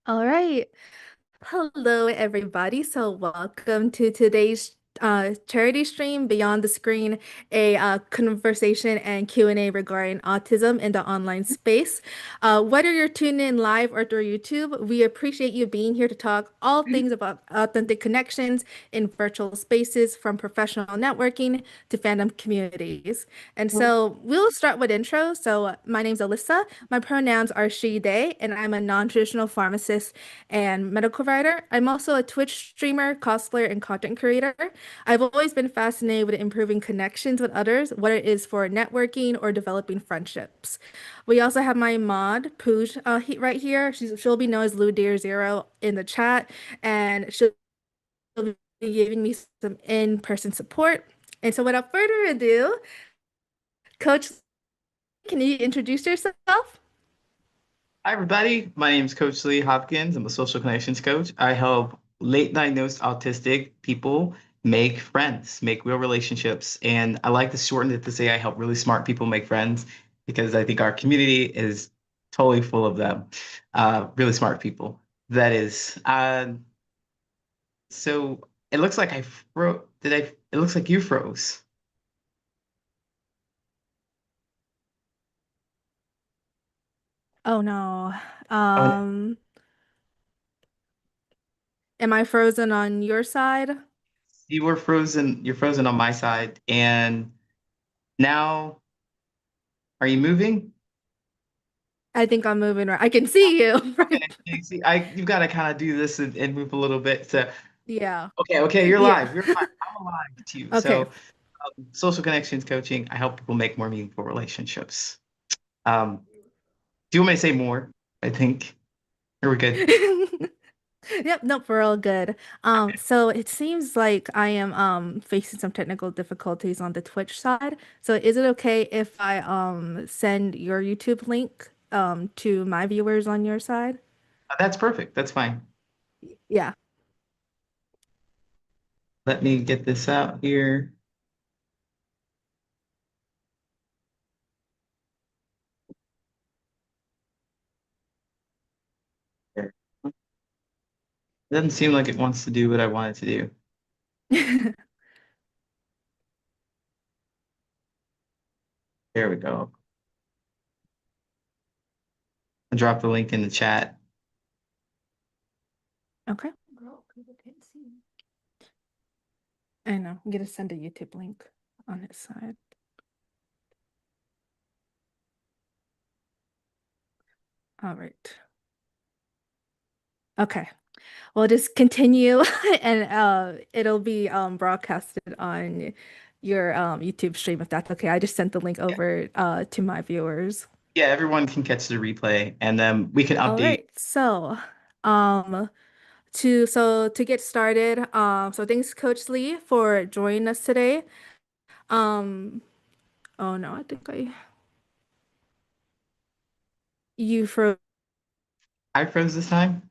All right. Hello, everybody. So, welcome to today's charity stream, Beyond the Screen, a conversation and Q&A regarding autism in the online space. Whether you're tuned in live or through YouTube, we appreciate you being here to talk all things about authentic connections in virtual spaces, from professional networking to fandom communities. And so, we'll start with intro. So, my name's Alyssa. My pronouns are she, they, and I'm a non-traditional pharmacist and medical writer. I'm also a Twitch streamer, cosplayer, and content creator. I've always been fascinated with improving connections with others, whether it is for networking or developing friendships. We also have my mod, Pooj, right here. She'll be known as Lou Deer Zero in the chat, and she'll be giving me some in-person support. And so, without further ado, Coach, can you introduce yourself? Hi, everybody. My name is Coach Lee Hopkins. I'm a social connections coach. I help late diagnosed autistic people make friends, make real relationships. And I like to shorten it to say I help really smart people make friends because I think our community is totally full of them, really smart people. That is. So it looks like I froze. Did I? It looks like you froze. Oh no. Oh, Um, am I frozen on your side? you were frozen. You're frozen on my side. And now, are you moving? I think I'm moving right. I can see you. Okay, Right. you see, you've got to kind of do this and move a little bit. So, Yeah. okay, you're Yeah. live. You're live. I'm alive too. Okay. So, social connections coaching, I help people make more meaningful relationships. Um, do you want me to say more? I think. Are we good? Yep, nope, we're all good. Okay. So it seems like I am facing some technical difficulties on the Twitch side. So is it okay if I send your YouTube link to my viewers on your side? That's perfect. That's fine. Yeah. Let me get this out here. There. It doesn't seem like it wants to do what I want it to do. There we go. I dropped the link in the chat. Okay. Girl, people can't see. I know. I'm gonna send a YouTube link on his side. All right. Okay. We'll just continue and it'll be broadcasted on your YouTube stream if that's okay. I just sent the link Yeah, over to my viewers. yeah, everyone can catch the replay, and then we can All update. right. So, um to get started, so thanks Coach Lee for joining us today. Um oh no, I think I you for I froze this time.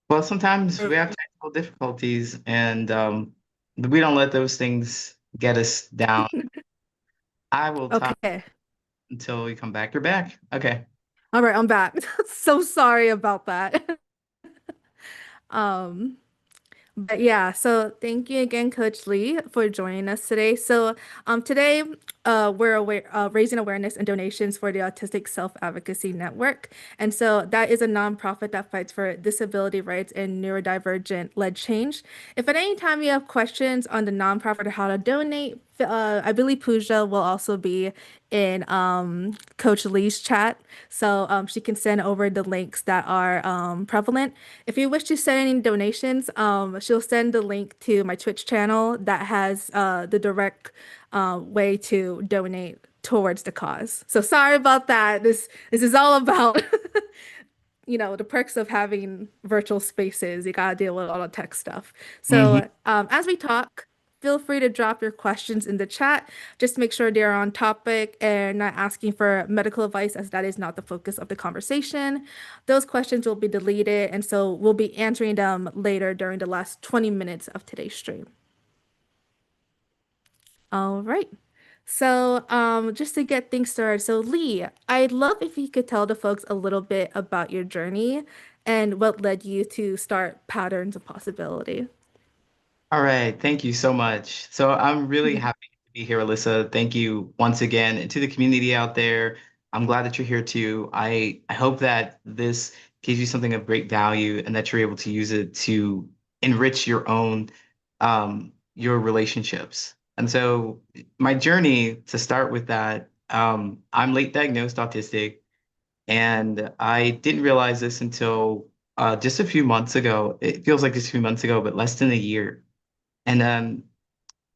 Well, sometimes we have technical difficulties, and we don't let those things get us down. I will talk okay. until we come back. You're back. Okay. All right, I'm back. So sorry about that. Um But yeah, so thank you again, Coach Lee, for joining us today. So today we're raising awareness and donations for the Autistic Self-Advocacy Network. And so that is a nonprofit that fights for disability rights and neurodivergent-led change. If at any time you have questions on the nonprofit or how to donate, I believe Pooja will also be in Coach Lee's chat, so she can send over the links that are prevalent. If you wish to send any donations, she'll send the link to my Twitch channel that has the direct way to donate towards the cause. So sorry about that. This is all about the perks of having virtual spaces. You gotta deal with all the tech stuff. Hmm. So as we talk, feel free to drop your questions in the chat. Just make sure they're on topic and not asking for medical advice, as that is not the focus of the conversation. Those questions will be deleted, and so we'll be answering them later during the last 20 minutes of today's stream. All right. Just to get things started, so Lee, I'd love if you could tell the folks a little bit about your journey and what led you to start Patterns of Possibility. All right, thank you so much. So I'm really Mhm. happy to be here, Alyssa. Thank you once again. And to the community out there, I'm glad that you're here too. I hope that this gives you something of great value and that you're able to use it to enrich your relationships. And so my journey to start with that, I'm late diagnosed autistic, and I didn't realize this until just a few months ago. It feels like just a few months ago, but less than a year. And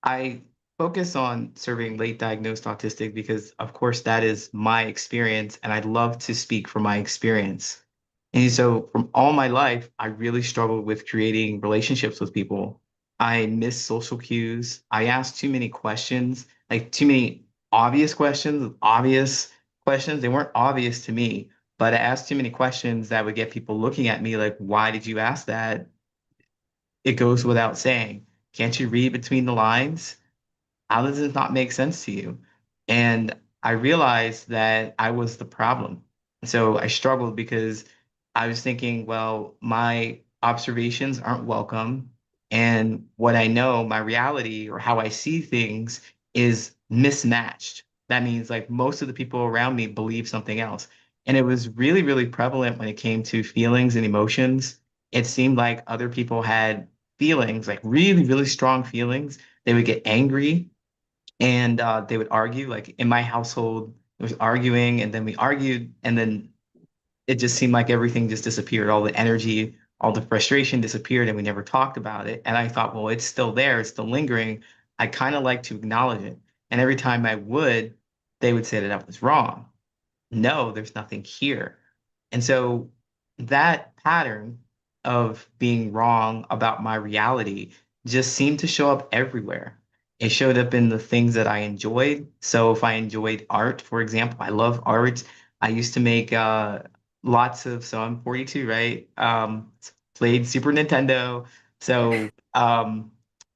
I focus on serving late diagnosed autistic because, of course, that is my experience, and I'd love to speak from my experience. And so, from all my life, I really struggled with creating relationships with people. I missed social cues. I asked too many questions, like too many obvious questions. They weren't obvious to me, but I asked too many questions that would get people looking at me like, why did you ask that? It goes without saying. Can't you read between the lines? How does this not make sense to you? And I realized that I was the problem. So I struggled because I was thinking, well, my observations aren't welcome. And what I know, my reality or how I see things is mismatched. That means like most of the people around me believe something else. And it was really, really prevalent when it came to feelings and emotions. It seemed like other people had feelings, like really, really strong feelings. They would get angry and they would argue. Like in my household, there was arguing, and then we argued, and then it just seemed like everything just disappeared. All the energy, all the frustration disappeared, and we never talked about it. And I thought, well, it's still there, it's still lingering. I kind of like to acknowledge it. And every time I would, they would say that I was wrong. No, there's nothing here. And so that pattern of being wrong about my reality just seemed to show up everywhere. It showed up in the things that I enjoyed. So if I enjoyed art, for example, I love art. I used to make lots of, so I'm 42, right? Played Super Nintendo. So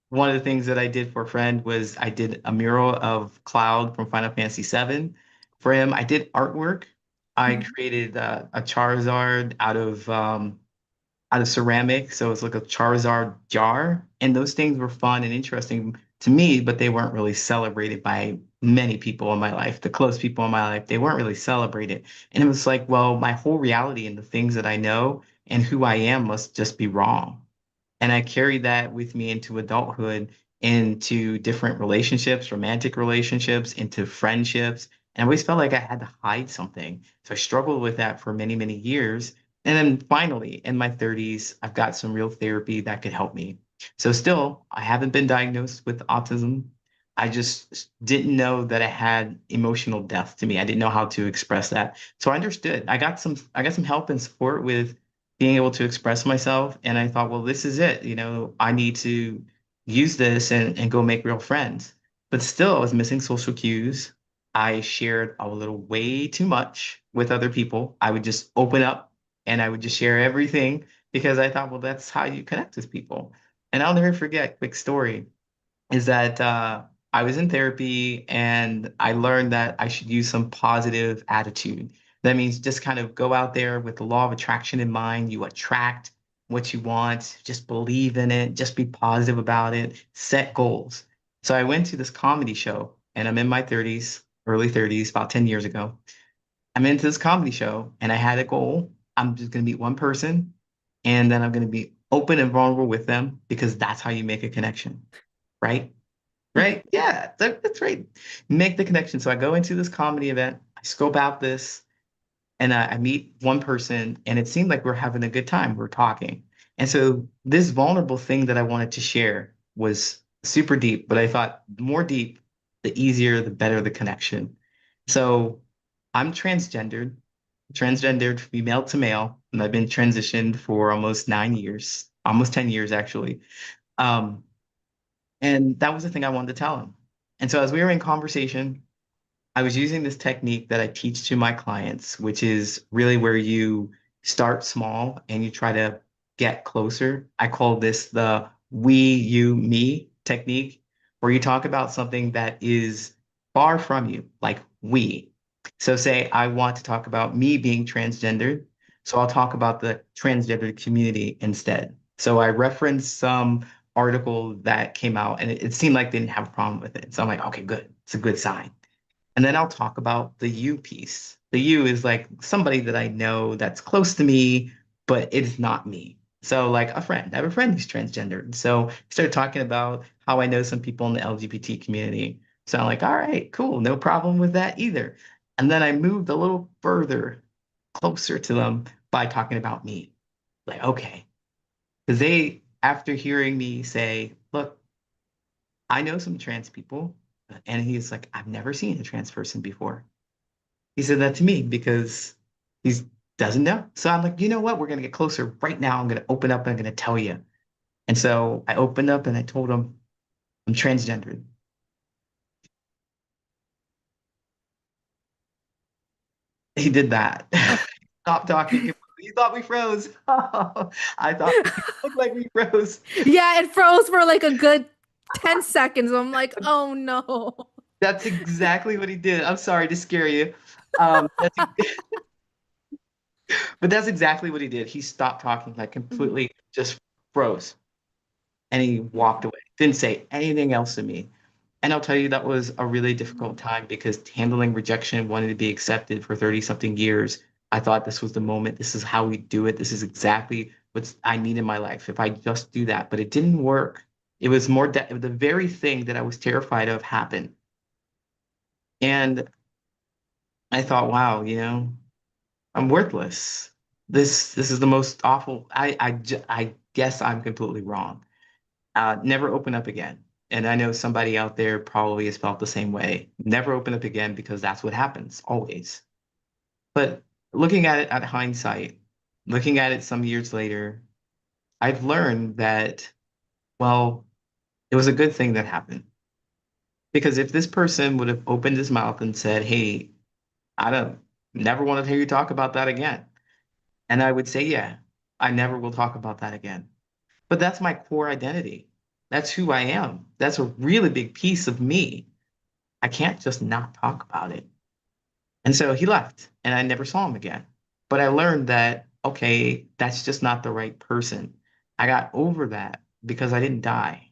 one of the things that I did for a friend was I did a mural of Cloud from Final Fantasy VII for him. I did artwork. I Mhm. created a Charizard out of ceramic, so it's like a Charizard jar, and those things were fun and interesting to me, but they weren't really celebrated by many people in my life. The close people in my life, they weren't really celebrated, and it was like, well, my whole reality and the things that I know and who I am must just be wrong. And I carried that with me into adulthood, into different relationships, romantic relationships, into friendships. And I always felt like I had to hide something. So I struggled with that for many, many years. And then finally, in my 30s, I've got some real therapy that could help me. So still, I haven't been diagnosed with autism. I just didn't know that I had emotional depth to me. I didn't know how to express that. So I understood. I got some help and support with being able to express myself. And I thought, well, this is it. I need to use this and go make real friends. But still, I was missing social cues. I shared a little way too much with other people. I would just open up and I would just share everything because I thought, well, that's how you connect with people. And I'll never forget, quick story is that I was in therapy and I learned that I should use some positive attitude. That means just kind of go out there with the law of attraction in mind. You attract what you want, just believe in it, just be positive about it, set goals. So I went to this comedy show and I'm in my 30s, early 30s, about 10 years ago. I'm into this comedy show and I had a goal. I'm just going to meet one person and then I'm going to be open and vulnerable with them because that's how you make a connection, right? Right? Yeah, that's right. Make the connection. So I go into this comedy event, I scope out this, and I meet one person, and it seemed like we're having a good time. We're talking. And so this vulnerable thing that I wanted to share was super deep, but I thought the more deep, the easier, the better the connection. So I'm transgendered female to male, and I've been transitioned for almost 9 years, almost 10 years actually. Um, and that was the thing I wanted to tell him. And so as we were in conversation, I was using this technique that I teach to my clients, which is really where you start small and you try to get closer. I call this the we, you, me technique, where you talk about something that is far from you, like we. So say I want to talk about me being transgendered, so I'll talk about the transgender community instead. So I referenced some article that came out and it seemed like they didn't have a problem with it. So I'm like, okay, good. It's a good sign. And then I'll talk about the you piece. The you is like somebody that I know that's close to me, but it's not me. So like a friend, I have a friend who's transgendered. So I started talking about how I know some people in the LGBT community. So I'm like, all right, cool, no problem with that either. And then I moved a little further, closer to them by talking about me. Like, okay, because they, after hearing me say, look, I know some trans people, and he's like, I've never seen a trans person before. He said that to me because he doesn't know. So I'm like, you know what? We're going to get closer right now. I'm going to open up and I'm going to tell you. And so I opened up and I told him I'm transgendered. He did that. Oh, Stop talking. He thought we froze. I thought it looked like we froze. yeah, it froze for like a good 10 seconds. I'm like, oh no. That's exactly what he did. I'm sorry to scare you. That's but that's exactly what he did. He stopped talking, like Mhm. completely just froze. And he walked away. Didn't say anything else to me. And I'll tell you, that was a really difficult time because handling rejection, wanting to be accepted for 30 something years, I thought this was the moment. This is how we do it. This is exactly what I need in my life. If I just do that, but it didn't work. It was more the very thing that I was terrified of happened. And I thought, wow, I'm worthless. This is the most awful. I guess I'm completely wrong. Never open up again. And I know somebody out there probably has felt the same way. Never open up again because that's what happens always. But looking at it at hindsight, looking at it some years later, I've learned that, well, it was a good thing that happened. Because if this person would have opened his mouth and said, hey, I don't never want to hear you talk about that again. And I would say, yeah, I never will talk about that again. But that's my core identity. That's who I am. That's a really big piece of me. I can't just not talk about it. And so he left and I never saw him again. But I learned that, okay, that's just not the right person. I got over that because I didn't die.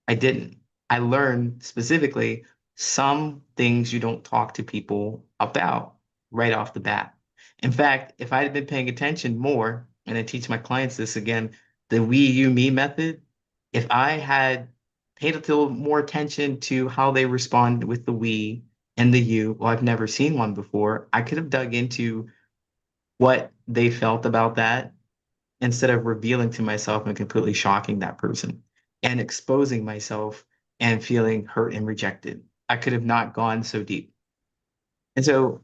I didn't. I learned specifically some things you don't talk to people about right off the bat. In fact, if I had been paying attention more, and I teach my clients this again, the we, you, me method, if I had paid a little more attention to how they respond with the we and the you, well, I've never seen one before, I could have dug into what they felt about that instead of revealing to myself and completely shocking that person and exposing myself and feeling hurt and rejected. I could have not gone so deep. And so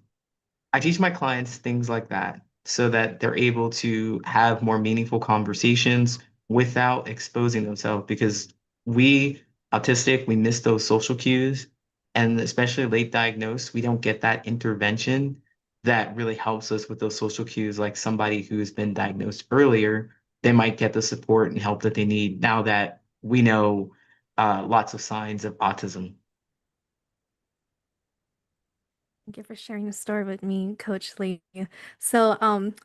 I teach my clients things like that so that they're able to have more meaningful conversations without exposing themselves because we autistic, we miss those social cues. And especially late diagnosed, we don't get that intervention that really helps us with those social cues. Like somebody who's been diagnosed earlier, they might get the support and help that they need now that we know lots of signs of autism. Thank you for sharing the story with me, Coach Lee. So,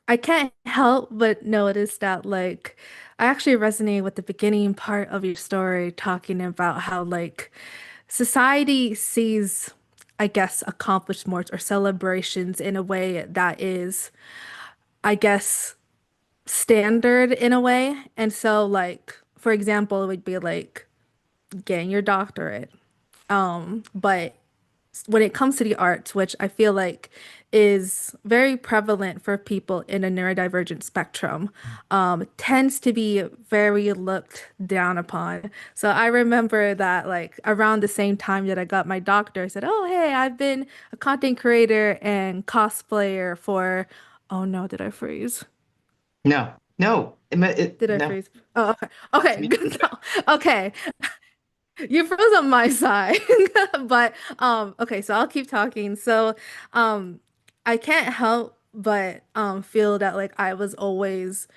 I can't help but notice that, like, I actually resonate with the beginning part of your story, talking about how, like, society sees, I guess, accomplishments or celebrations in a way that is, I guess, standard in a way. And so, like, for example, it would be like getting your doctorate. But when it comes to the arts, which I feel like is very prevalent for people in a neurodivergent spectrum, tends to be very looked down upon. So I remember that like around the same time that I got my doctor, I said, "Oh, hey, I've been a content creator and cosplayer for." Oh no, did I freeze? No, no, Did I no, freeze? Oh, okay. that's Okay, me. good. No. Okay. You froze on my side. But okay, so I'll keep talking. So um I can't help but feel that like I always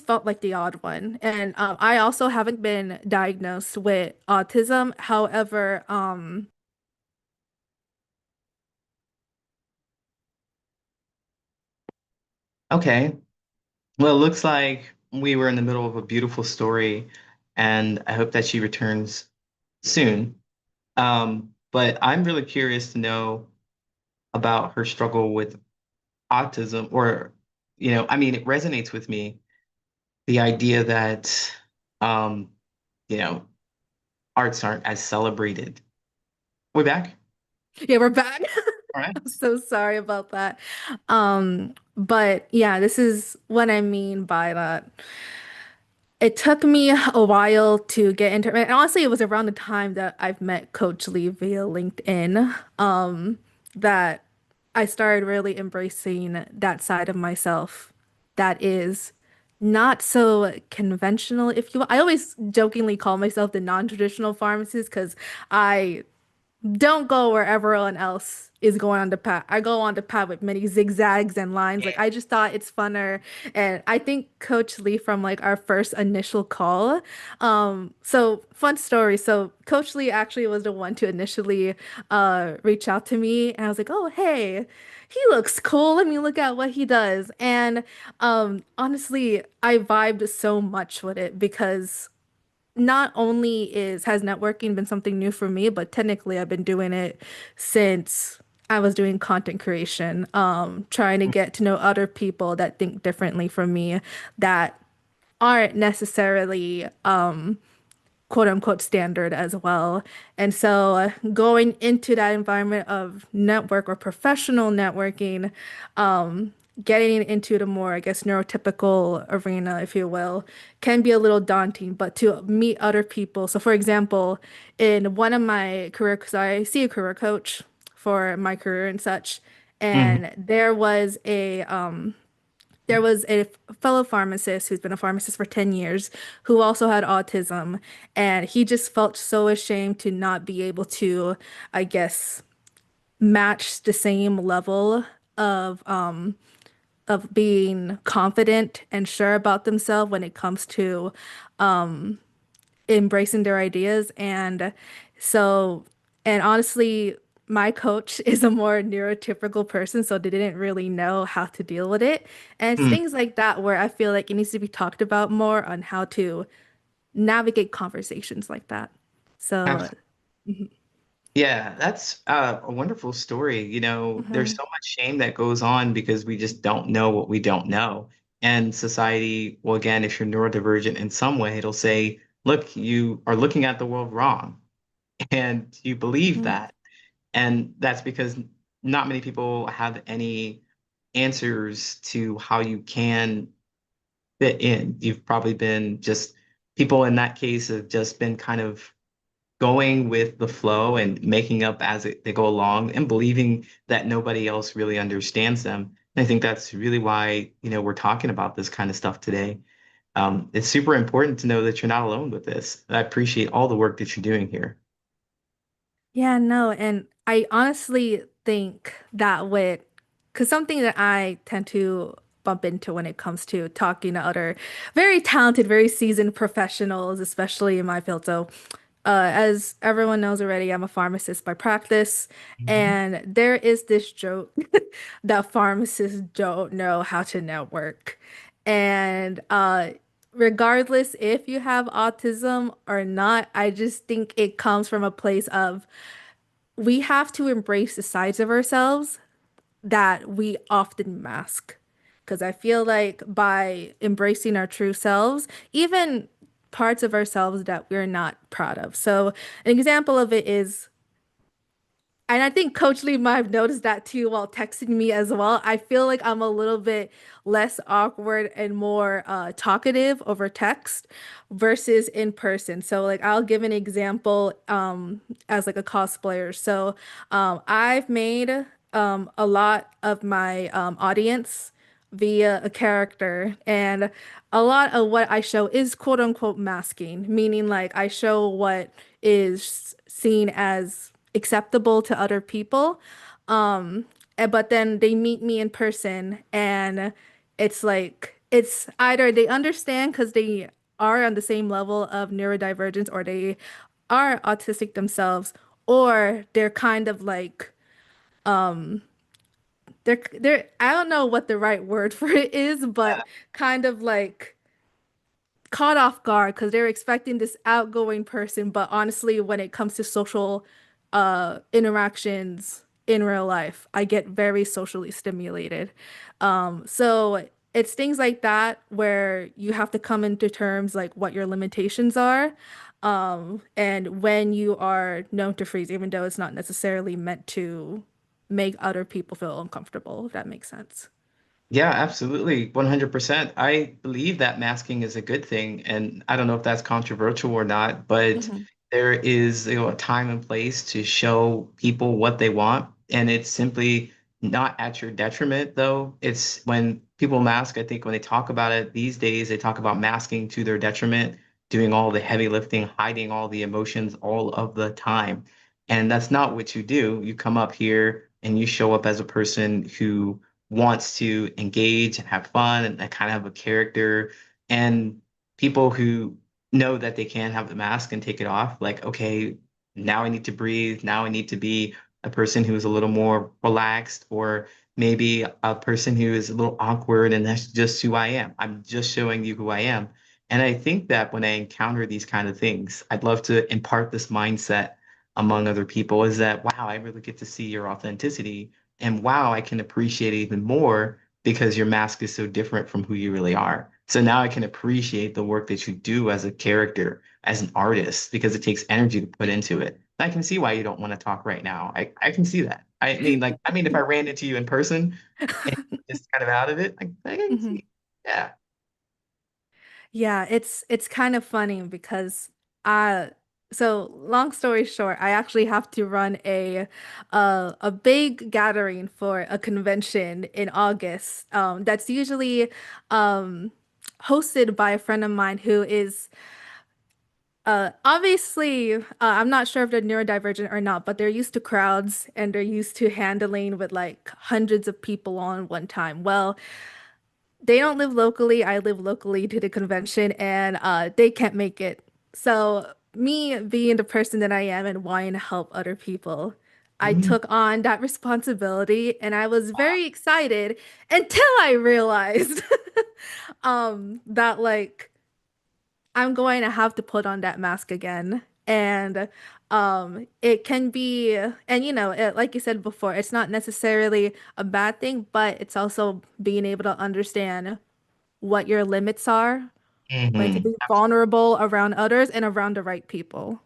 felt like the odd one. And I also haven't been diagnosed with autism. However, Okay. Well, it looks like we were in the middle of a beautiful story, and I hope that she returns soon. But I'm really curious to know about her struggle with autism, or, I mean, it resonates with me, the idea that, um, you know, arts aren't as celebrated. We back? Yeah, we're back. All right. I'm so sorry about that. But yeah, this is what I mean by that. It took me a while to get into it. And honestly, it was around the time that I've met Coach Lee via LinkedIn, that I started really embracing that side of myself that is not so conventional, if you will. I always jokingly call myself the non-traditional pharmacist because I don't go where everyone else is going on the path. I go on the path with many zigzags and lines. Like I just thought it's funner. And I think Coach Lee from like our first initial call. So fun story. So Coach Lee actually was the one to initially reach out to me. And I was like, oh hey, he looks cool. Let me look at what he does. And honestly, I vibed so much with it because not only is has networking been something new for me, but technically I've been doing it since I was doing content creation, trying to get to know other people that think differently from me, that aren't necessarily quote unquote standard as well. And so going into that environment of network or professional networking, getting into the more, I guess, neurotypical arena, if you will, can be a little daunting, but to meet other people. So for example, in one of my career, because I see a career coach for my career and such, Mhm. and there was a fellow pharmacist who's been a pharmacist for 10 years who also had autism, and he just felt so ashamed to not be able to, I guess, match the same level of being confident and sure about themselves when it comes to embracing their ideas. And so, and honestly, my coach is a more neurotypical person, so they didn't really know how to deal with it. And it's Mm. things like that where I feel like it needs to be talked about more on how to navigate conversations like that. So, mhm, Yeah, that's a wonderful story. There's mhm, so much shame that goes on because we just don't know what we don't know. And society, well, again, if you're neurodivergent in some way, it'll say, look, you are looking at the world wrong. And you believe mhm. that. And that's because not many people have any answers to how you can fit in. You've probably been just, people in that case have just been kind of going with the flow and making up they go along and believing that nobody else really understands them. And I think that's really why, we're talking about this kind of stuff today. It's super important to know that you're not alone with this. I appreciate all the work that you're doing here. Yeah, no, and I honestly think that because something that I tend to bump into when it comes to talking to other very talented, very seasoned professionals, especially in my field. So, as everyone knows already, I'm a pharmacist by practice, Mhm. and there is this joke that pharmacists don't know how to network. And regardless if you have autism or not, I just think it comes from a place of we have to embrace the sides of ourselves that we often mask. Because I feel like by embracing our true selves, even parts of ourselves that we're not proud of. So, an example of it is, and I think Coach Lee might have noticed that too while texting me as well. I feel like I'm a little bit less awkward and more talkative over text versus in person. So like I'll give an example as like a cosplayer. So I've made a lot of my audience via a character, and a lot of what I show is quote unquote masking, meaning like I show what is seen as acceptable to other people. But then they meet me in person, and it's like it's either they understand because they are on the same level of neurodivergence or they are autistic themselves, or they're kind of like they're I don't know what the right word for it is, but kind of like caught off guard because they're expecting this outgoing person, but honestly, when it comes to social interactions in real life, I get very socially stimulated. So it's things like that where you have to come into terms like what your limitations are. And when you are known to freeze, even though it's not necessarily meant to make other people feel uncomfortable, if that makes sense. Yeah, absolutely. 100%. I believe that masking is a good thing. And I don't know if that's controversial or not, but Hmm. there is, a time and place to show people what they want. And it's simply not at your detriment, though. It's when people mask, I think when they talk about it these days, they talk about masking to their detriment, doing all the heavy lifting, hiding all the emotions all of the time. And that's not what you do. You come up here and you show up as a person who wants to engage and have fun and kind of have a character. And people who know that they can have the mask and take it off, like, okay, now I need to breathe. Now I need to be a person who's a little more relaxed, or maybe a person who is a little awkward, and that's just who I am. I'm just showing you who I am. And I think that when I encounter these kind of things, I'd love to impart this mindset among other people is that, wow, I really get to see your authenticity. And wow, I can appreciate it even more because your mask is so different from who you really are. So now I can appreciate the work that you do as a character, as an artist, because it takes energy to put into it. I can see why you don't want to talk right now. I can see that. I mean, if I ran into you in person and just kind of out of it, I can Hmm. see. Yeah. Yeah, it's kind of funny because I so long story short, I actually have to run a big gathering for a convention in August. That's usually um hosted by a friend of mine who is obviously I'm not sure if they're neurodivergent or not, but they're used to crowds and they're used to handling with like hundreds of people on one time. Well, they don't live locally. I live locally to the convention, and they can't make it. So, me being the person that I am and wanting to help other people, I Mhm. took on that responsibility, and I was very excited until I realized that like I'm going to have to put on that mask again. And it can be, and like you said before, it's not necessarily a bad thing, but it's also being able to understand what your limits are, when to Mhm. be vulnerable around others and around the right people.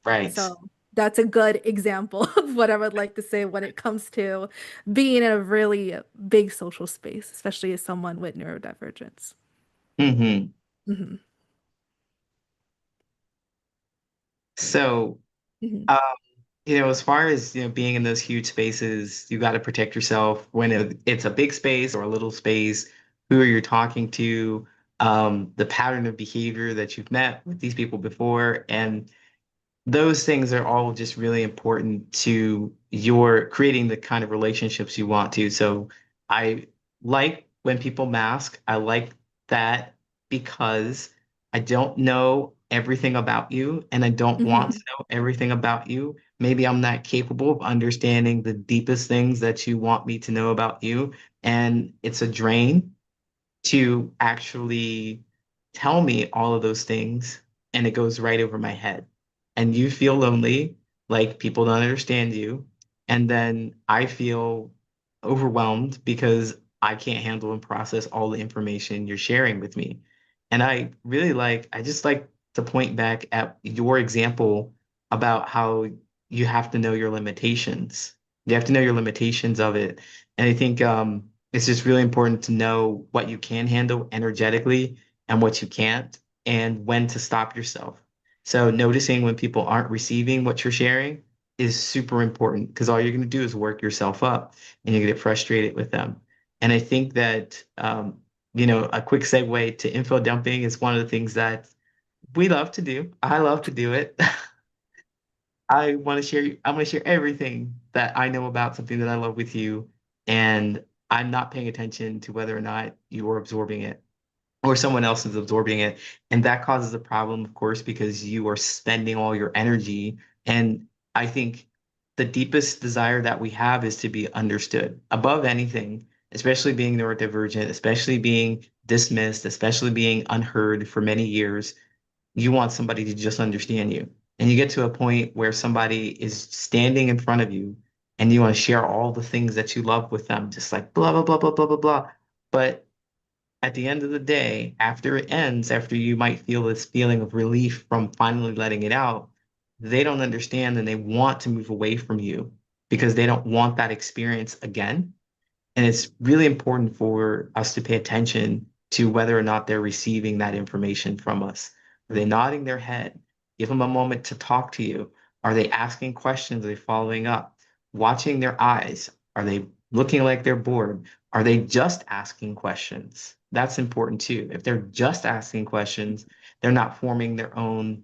Right. So that's a good example of what I would like to say when it comes to being in a really big social space, especially as someone with neurodivergence. Hmm. Hmm. So, Hmm. um, as far as, being in those huge spaces, you got to protect yourself when it's a big space or a little space, who are you talking to, the pattern of behavior that you've met with these people before, and those things are all just really important to your creating the kind of relationships you want to. So I like when people mask. I like that because I don't know everything about you and I don't want to Hmm. know everything about you. Maybe I'm not capable of understanding the deepest things that you want me to know about you. And it's a drain to actually tell me all of those things and it goes right over my head. And you feel lonely, like people don't understand you. And then I feel overwhelmed because I can't handle and process all the information you're sharing with me. And I just like to point back at your example about how you have to know your limitations. You have to know your limitations of it. And I think it's just really important to know what you can handle energetically and what you can't, and when to stop yourself. So noticing when people aren't receiving what you're sharing is super important because all you're going to do is work yourself up and you get frustrated with them. And I think that a quick segue to info dumping is one of the things that we love to do. I love to do it. I want to share everything that I know about something that I love with you. And I'm not paying attention to whether or not you are absorbing it or someone else is absorbing it. And that causes a problem, of course, because you are spending all your energy. And I think the deepest desire that we have is to be understood above anything, especially being neurodivergent, especially being dismissed, especially being unheard for many years. You want somebody to just understand you. And you get to a point where somebody is standing in front of you and you want to share all the things that you love with them, just like blah, blah, blah, blah, blah, blah, blah. But at the end of the day, after it ends, after you might feel this feeling of relief from finally letting it out, they don't understand and they want to move away from you because they don't want that experience again. And it's really important for us to pay attention to whether or not they're receiving that information from us. Are they nodding their head? Give them a moment to talk to you. Are they asking questions? Are they following up? Watching their eyes. Are they looking like they're bored? Are they just asking questions? That's important too. If they're just asking questions, they're not forming their own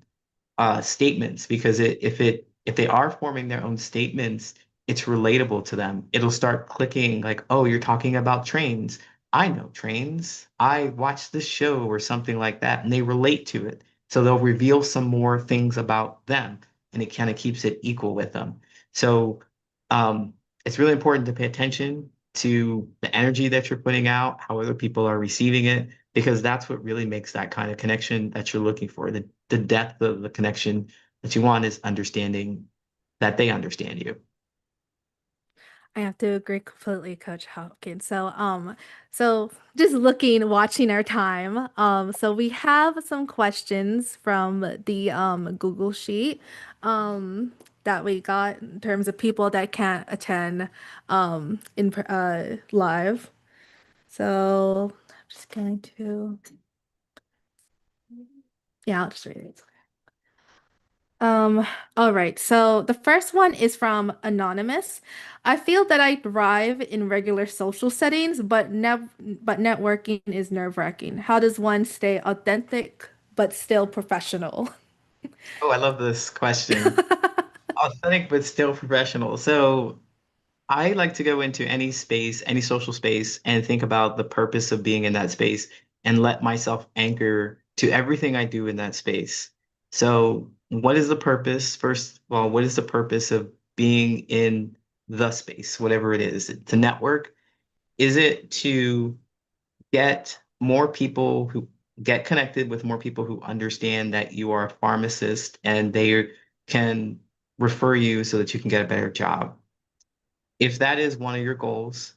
statements because if they are forming their own statements, it's relatable to them. It'll start clicking like, oh, you're talking about trains. I know trains. I watched this show or something like that, and they relate to it. So they'll reveal some more things about them, and it kind of keeps it equal with them. So um, it's really important to pay attention to the energy that you're putting out, how other people are receiving it, because that's what really makes that kind of connection that you're looking for. The depth of the connection that you want is understanding that they understand you. I have to agree completely, Coach Hopkins. So just looking, watching our time. So we have some questions from the Google Sheet that we got in terms of people that can't attend live. So I'm just going to, yeah, I'll just read it. Um, all right. So the first one is from Anonymous. I feel that I thrive in regular social settings, but networking is nerve-wracking. How does one stay authentic but still professional? Oh, I love this question. Authentic but still professional. So I like to go into any space, any social space, and think about the purpose of being in that space and let myself anchor to everything I do in that space. So, what is the purpose? First of all, what is the purpose of being in the space, whatever it is? To network? Is it to get more people who get connected with more people who understand that you are a pharmacist and they can refer you so that you can get a better job? If that is one of your goals,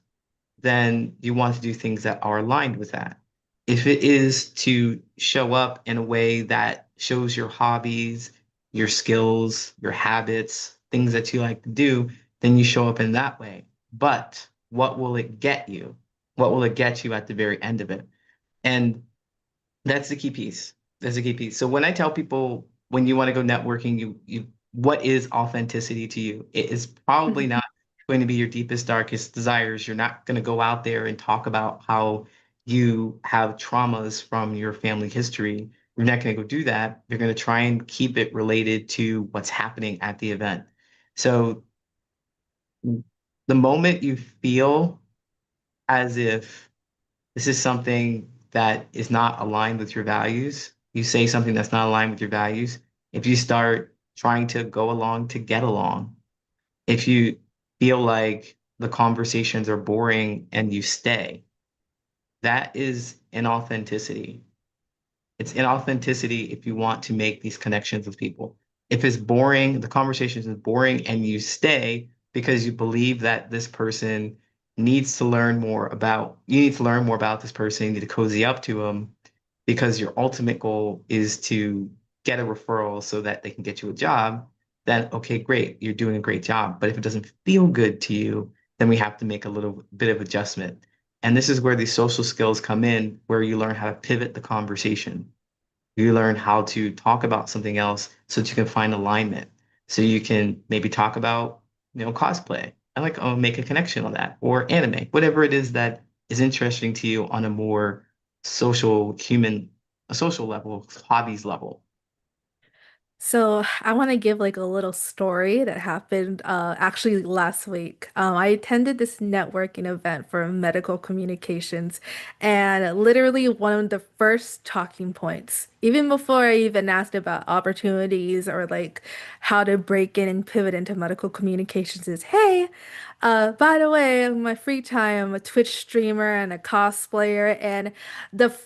then you want to do things that are aligned with that. If it is to show up in a way that shows your hobbies, your skills, your habits, things that you like to do, then you show up in that way. But what will it get you? What will it get you at the very end of it? And that's the key piece. That's the key piece. So when I tell people when you want to go networking, you what is authenticity to you? It is probably not going to be your deepest, darkest desires. You're not going to go out there and talk about how you have traumas from your family history. You're not going to go do that. You're going to try and keep it related to what's happening at the event. So the moment you feel as if this is something that is not aligned with your values, you say something that's not aligned with your values, if you start trying to go along to get along, if you feel like the conversations are boring and you stay, that is inauthenticity. It's inauthenticity if you want to make these connections with people. If it's boring, the conversation is boring, and you stay because you believe that this person needs to learn more about, you need to learn more about this person, you need to cozy up to them because your ultimate goal is to get a referral so that they can get you a job, then okay, great, you're doing a great job. But if it doesn't feel good to you, then we have to make a little bit of adjustment. And this is where these social skills come in, where you learn how to pivot the conversation. You learn how to talk about something else so that you can find alignment. So you can maybe talk about, cosplay. I like, oh, make a connection on that, or anime, whatever it is that is interesting to you on a more social, human, a social level, hobbies level. So I want to give like a little story that happened actually last week. I attended this networking event for medical communications, and literally one of the first talking points, even before I even asked about opportunities or like how to break in and pivot into medical communications, is, hey, by the way, in my free time, I'm a Twitch streamer and a cosplayer, the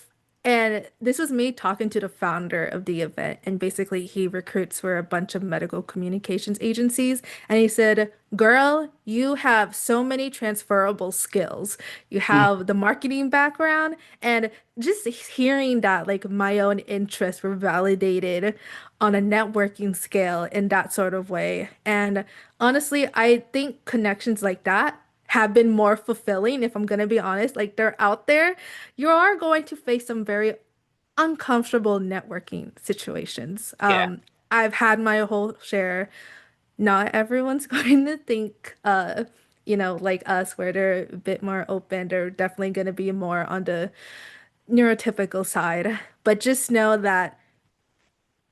and this was me talking to the founder of the event, and basically he recruits for a bunch of medical communications agencies. And he said, "Girl, you have so many transferable skills. You Mm, have the marketing background, and just hearing that, like my own interests were validated on a networking scale in that sort of way. And honestly, I think connections like that have been more fulfilling, if I'm gonna be honest. Like they're out there. You are going to face some very uncomfortable networking situations. yeah, I've had my whole share. Not everyone's going to think, like us, where they're a bit more open. They're definitely going to be more on the neurotypical side. But just know that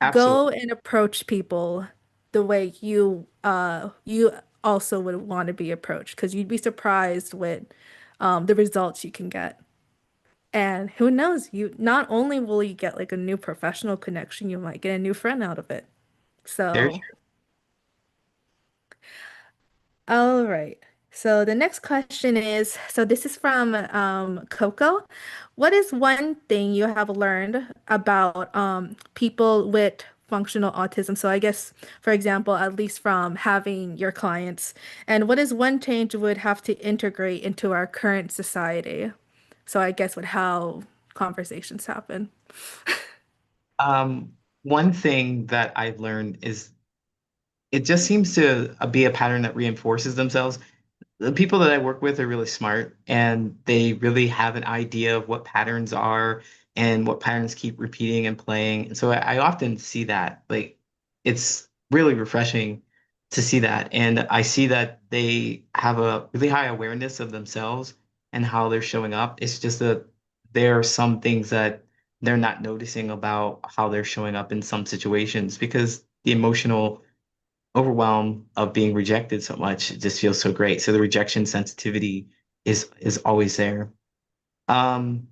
absolutely. go and approach people the way you also would want to be approached, because you'd be surprised with the results you can get. And who knows, you not only will you get like a new professional connection, you might get a new friend out of it. There's So, all right. So the next question is, so this is from Coco. What is one thing you have learned about people with functional autism? So I guess, for example, at least from having your clients, and what is one change you would have to integrate into our current society? So I guess with how conversations happen. one thing that I've learned is it just seems to be a pattern that reinforces themselves. The people that I work with are really smart and they really have an idea of what patterns are and what patterns keep repeating and playing. And so I often see that. Like it's really refreshing to see that. And I see that they have a really high awareness of themselves and how they're showing up. It's just that there are some things that they're not noticing about how they're showing up in some situations because the emotional overwhelm of being rejected so much. It just feels so great. So the rejection sensitivity is always there. Um,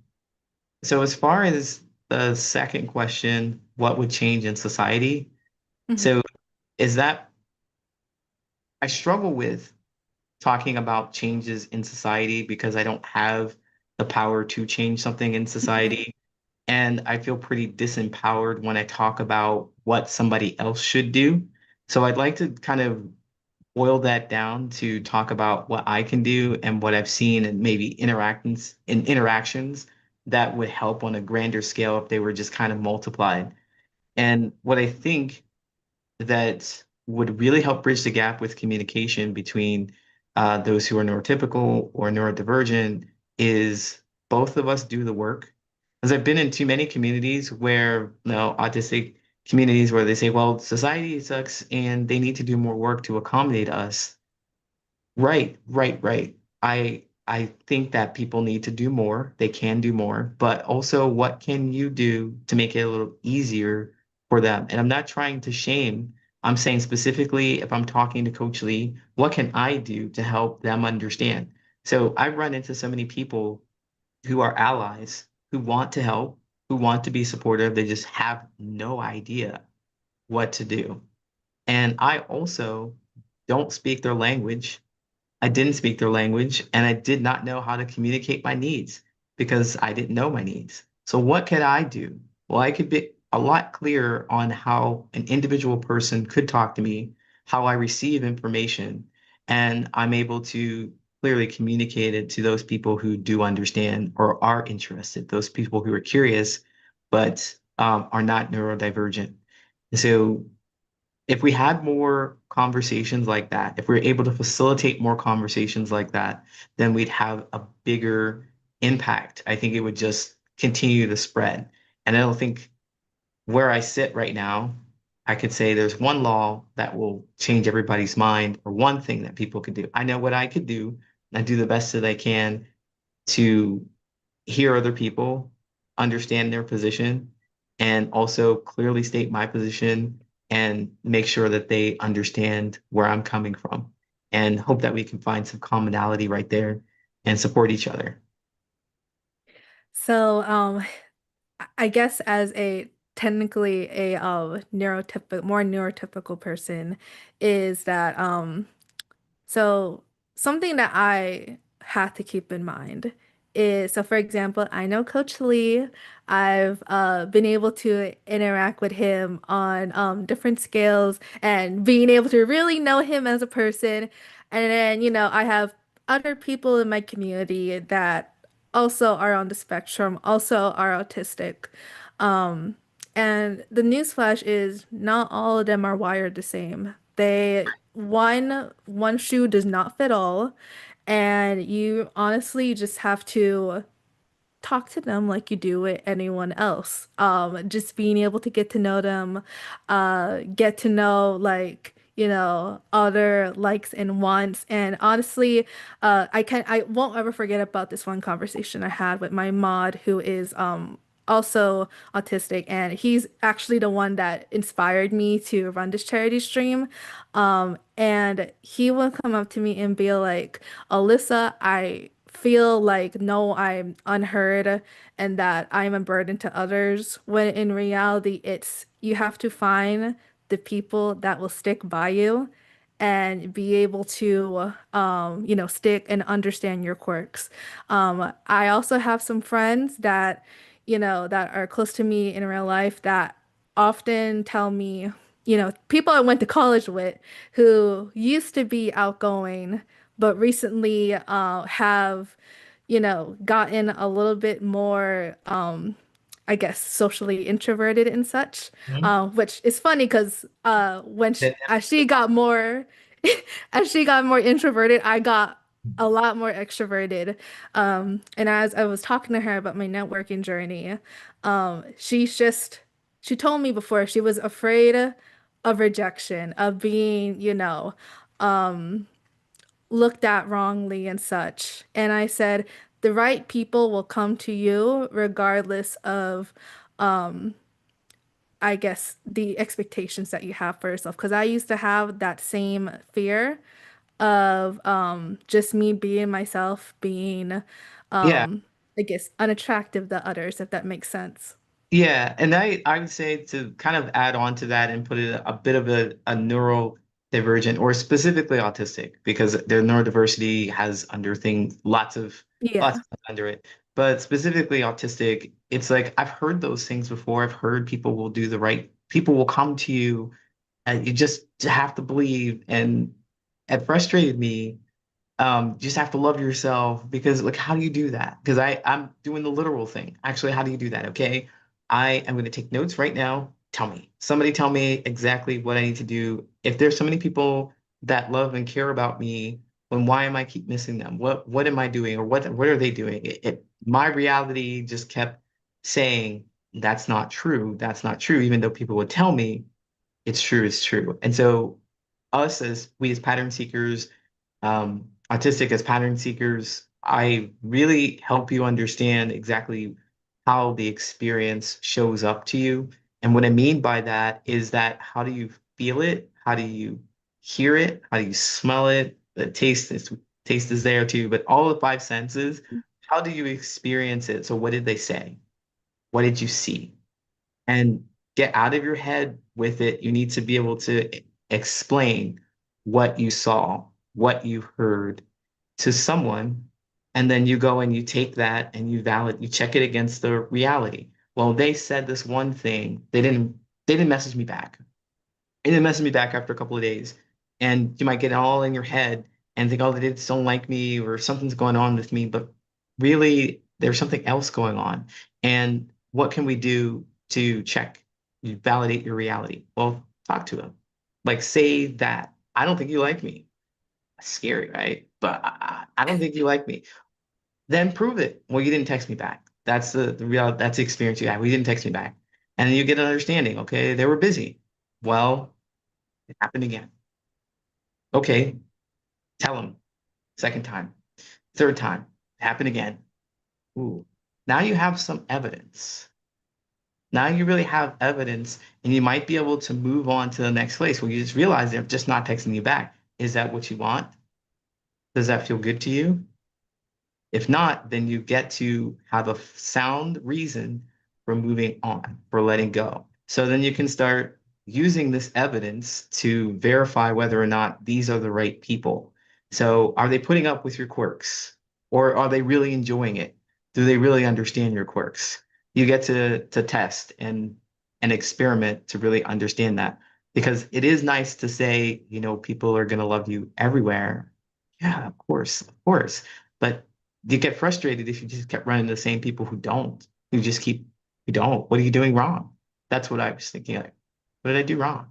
so as far as the second question, what would change in society? Mhm. So is that I struggle with talking about changes in society because I don't have the power to change something in society. And I feel pretty disempowered when I talk about what somebody else should do. So I'd like to kind of boil that down to talk about what I can do and what I've seen and maybe interactions that would help on a grander scale if they were just kind of multiplied. And what I think that would really help bridge the gap with communication between those who are neurotypical or neurodivergent is both of us do the work. Because I've been in too many communities where, autistic communities where they say, well, society sucks and they need to do more work to accommodate us. Right, right, right. I think that people need to do more. They can do more, but also what can you do to make it a little easier for them? And I'm not trying to shame. I'm saying specifically if I'm talking to Coach Lee, what can I do to help them understand? So I run into so many people who are allies, who want to help, who want to be supportive. They just have no idea what to do. And I also don't speak their language. I didn't speak their language and I did not know how to communicate my needs because I didn't know my needs. So what could I do? Well, I could be a lot clearer on how an individual person could talk to me, how I receive information, and I'm able to clearly communicate it to those people who do understand or are interested, those people who are curious, but are not neurodivergent. So if we had more conversations like that, if we were able to facilitate more conversations like that, then we'd have a bigger impact. I think it would just continue to spread. And I don't think where I sit right now, I could say there's one law that will change everybody's mind or one thing that people could do. I know what I could do, and I do the best that I can to hear other people, understand their position, and also clearly state my position and make sure that they understand where I'm coming from and hope that we can find some commonality right there and support each other. So, I guess as a technically a more neurotypical person is that so something that I have to keep in mind is so for example, I know Coach Lee. I've been able to interact with him on different scales and being able to really know him as a person. And then, I have other people in my community that also are on the spectrum, also are autistic. Um, and the newsflash is not all of them are wired the same. One shoe does not fit all, and you honestly just have to talk to them like you do with anyone else. Just being able to get to know them, get to know like, other likes and wants. And honestly, I won't ever forget about this one conversation I had with my mod who is also autistic, and he's actually the one that inspired me to run this charity stream. And he will come up to me and be like, Alyssa, I feel like no, I'm unheard and that I'm a burden to others, when in reality, it's you have to find the people that will stick by you and be able to, stick and understand your quirks. I also have some friends that, that are close to me in real life that often tell me, people I went to college with who used to be outgoing, but recently have, gotten a little bit more, I guess, socially introverted and such, Mhm. which is funny because when That- as she got more, as she got more introverted, I got a lot more extroverted. And as I was talking to her about my networking journey, she told me before she was afraid of rejection, of being, looked at wrongly and such. And I said, the right people will come to you regardless of, I guess, the expectations that you have for yourself. Because I used to have that same fear of just me being myself, being, Yeah, I guess, unattractive to others, if that makes sense. yeah, and I would say to kind of add on to that and put it a bit of a neurodivergent or specifically autistic because their neurodiversity has under things lots Yeah. of things under it. But specifically autistic, it's like I've heard those things before. I've heard people will come to you and you just have to believe. And it frustrated me. You just have to love yourself because like how do you do that? Because I'm doing the literal thing. Actually, how do you do that? Okay. I am going to take notes right now. Tell me. Somebody tell me exactly what I need to do. If there's so many people that love and care about me, then why am I keep missing them? What am I doing or what are they doing? My reality just kept saying that's not true. That's not true, even though people would tell me it's true, it's true. And so we as pattern seekers, autistic as pattern seekers, I really help you understand exactly how the experience shows up to you. And what I mean by that is that how do you feel it? How do you hear it? How do you smell it? The taste is there too, but all the five senses, how do you experience it? So what did they say? What did you see? And get out of your head with it. You need to be able to explain what you saw, what you heard to someone. And then you go and you take that and you check it against the reality. Well, they said this one thing. They didn't message me back. They didn't message me back after a couple of days. And you might get all in your head and think, oh, they just don't like me or something's going on with me. But really, there's something else going on. And what can we do to validate your reality? Well, talk to them. Like, say that I don't think you like me. Scary, right? But I don't think you like me. Then prove it. Well, you didn't text me back. That's the real that's the experience you had. We didn't text me back. And then you get an understanding. Okay, they were busy. Well, it happened again. Okay, tell them. Second time, third time, it happened again. Ooh, now you have some evidence. Now you really have evidence and you might be able to move on to the next place where you just realize they're just not texting you back. Is that what you want? Does that feel good to you? If not, then you get to have a sound reason for moving on, for letting go. So then you can start using this evidence to verify whether or not these are the right people. So are they putting up with your quirks or are they really enjoying it? Do they really understand your quirks? You get to test and experiment to really understand that because it is nice to say, people are going to love you everywhere. Yeah, of course, of course. But you get frustrated if you just kept running the same people who don't, who don't. What are you doing wrong? That's what I was thinking. Like, what did I do wrong?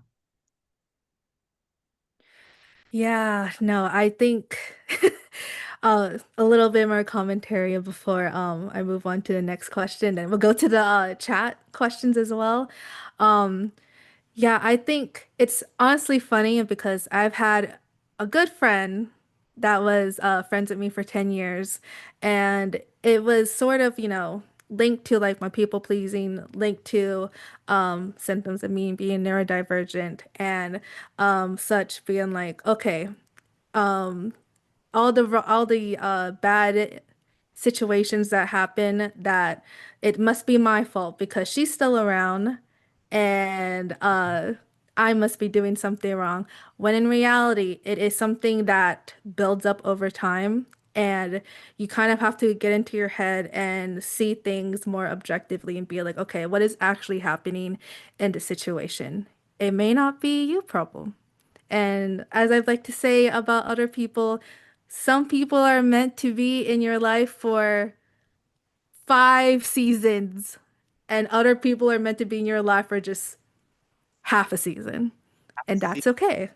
Yeah, no, I think a little bit more commentary before I move on to the next question, and we'll go to the chat questions as well. Um, yeah, I think it's honestly funny because I've had a good friend that was friends with me for 10 years, and it was sort of, linked to like my people pleasing, linked to symptoms of me being neurodivergent and such being like, okay, all the bad situations that happen that it must be my fault because she's still around and I must be doing something wrong. When in reality, it is something that builds up over time and you kind of have to get into your head and see things more objectively and be like, okay, what is actually happening in the situation? It may not be you problem. And as I'd like to say about other people, some people are meant to be in your life for 5 seasons, and other people are meant to be in your life for just half a season. And See, that's okay.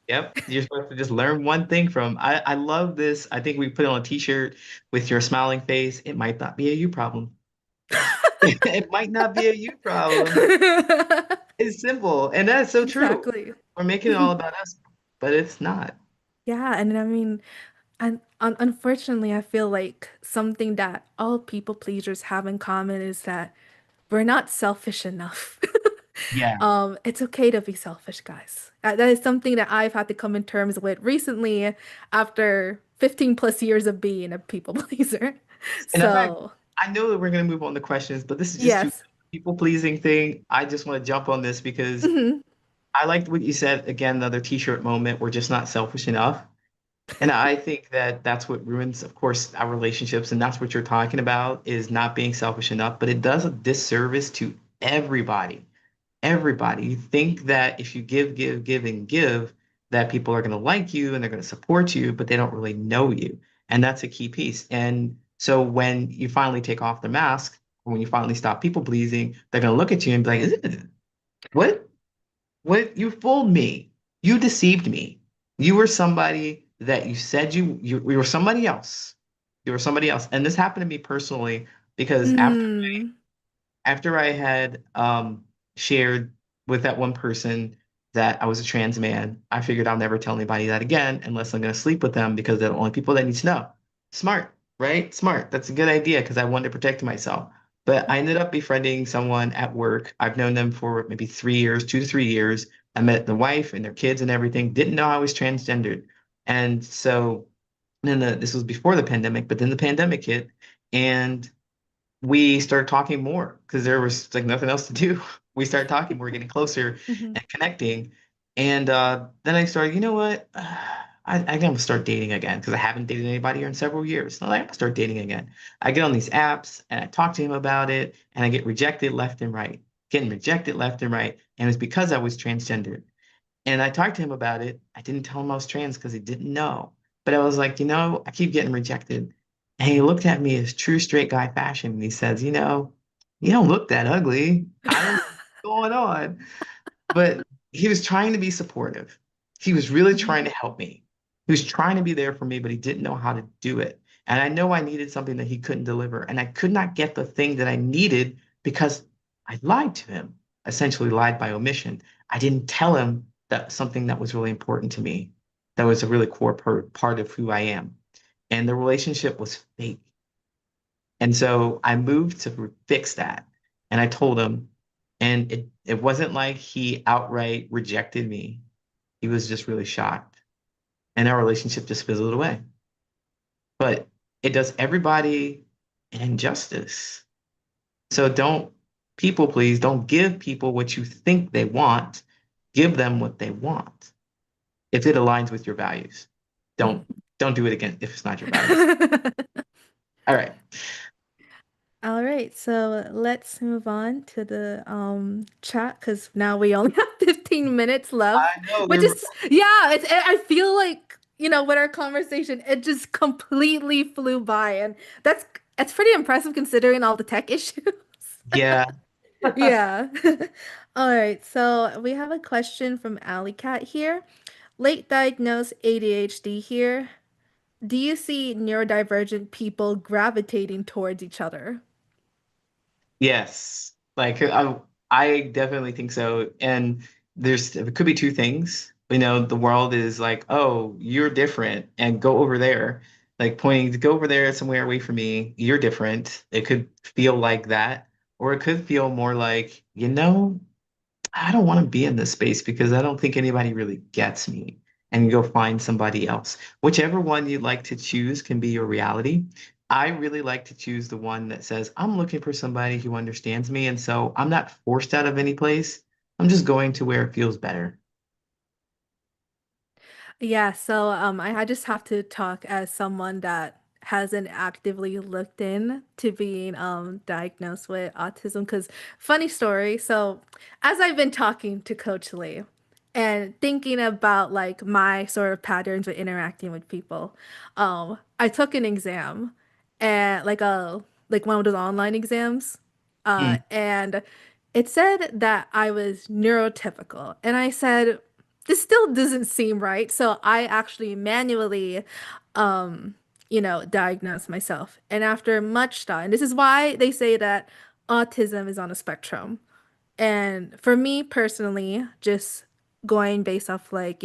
yep, you're supposed to just learn one thing from. I love this. I think we put it on a t-shirt with your smiling face. It might not be a you problem. It might not be a you problem. It's simple, and that's so true. Exactly. We're making it all about us, but it's not. Yeah, and I mean, and unfortunately, I feel like something that all people pleasers have in common is that we're not selfish enough. Yeah. It's okay to be selfish, guys. That is something that I've had to come in terms with recently after 15 plus years of being a people pleaser. And in fact, So, I know that we're going to move on to questions, but this is just too yes. people pleasing thing. I just want to jump on this because Hmm. I liked what you said. Again, another t-shirt moment. We're just not selfish enough. And I think that that's what ruins, of course, our relationships. And that's what you're talking about is not being selfish enough. But it does a disservice to everybody. Everybody. You think that if you give, give, give, and give, that people are going to like you and they're going to support you, but they don't really know you. And that's a key piece. And so when you finally take off the mask, or when you finally stop people pleasing, they're going to look at you and be like, what? What? You fooled me. You deceived me. You were somebody that you said you were somebody else. You were somebody else. And this happened to me personally because Mm. after I had shared with that one person that I was a trans man, I figured I'll never tell anybody that again unless I'm going to sleep with them because they're the only people that need to know. Smart, right? Smart. That's a good idea because I wanted to protect myself. But I ended up befriending someone at work. I've known them for maybe 3 years, 2 to 3 years. I met the wife and their kids and everything. Didn't know I was transgendered. And so this was before the pandemic, but then the pandemic hit and we started talking more because there was like nothing else to do. We started talking, we are getting closer Hmm. and connecting. And then I started, you know what? I'm gonna start dating again because I haven't dated anybody here in several years. So I'm gonna start dating again. I get on these apps and I talk to him about it, and I get rejected left and right, getting rejected left and right. And it's because I was transgendered. And I talked to him about it. I didn't tell him I was trans because he didn't know. But I was like, I keep getting rejected. And he looked at me as true straight guy fashion. And he says, you don't look that ugly. I don't know what's going on. But he was trying to be supportive. He was really trying to help me. He was trying to be there for me, but he didn't know how to do it. And I know I needed something that he couldn't deliver. And I could not get the thing that I needed because I lied to him, essentially lied by omission. I didn't tell him that something that was really important to me, that was a really core part of who I am. And the relationship was fake. And so I moved to fix that. And I told him. And it wasn't like he outright rejected me. He was just really shocked. And our relationship just fizzled away. But it does everybody an injustice. So don't people please don't give people what you think they want. Give them what they want. If it aligns with your values. Mm. Don't do it again if it's not your values. All right. All right, so let's move on to the chat because now we only have 15 minutes left, I know which they're is yeah, I feel like, with our conversation, it just completely flew by and that's pretty impressive considering all the tech issues. yeah. Yeah. All right, so we have a question from Alley Cat here. Late diagnosed ADHD here. Do you see neurodivergent people gravitating towards each other? Yes. Like I definitely think so. And it could be two things. The world is like, oh, you're different and go over there. Like pointing to go over there somewhere away from me. You're different. It could feel like that. Or it could feel more like, I don't want to be in this space because I don't think anybody really gets me. And go find somebody else. Whichever one you'd like to choose can be your reality. I really like to choose the one that says, I'm looking for somebody who understands me. And so I'm not forced out of any place. I'm just going to where it feels better. Yeah, so I just have to talk as someone that hasn't actively looked in to being diagnosed with autism because funny story. So as I've been talking to Coach Lee and thinking about like my sort of patterns with interacting with people, I took an exam and like one of those online exams. Mm, And it said that I was neurotypical. And I said, this still doesn't seem right. So I actually manually, diagnosed myself. And after much thought, and this is why they say that autism is on a spectrum. And for me personally, just going based off like,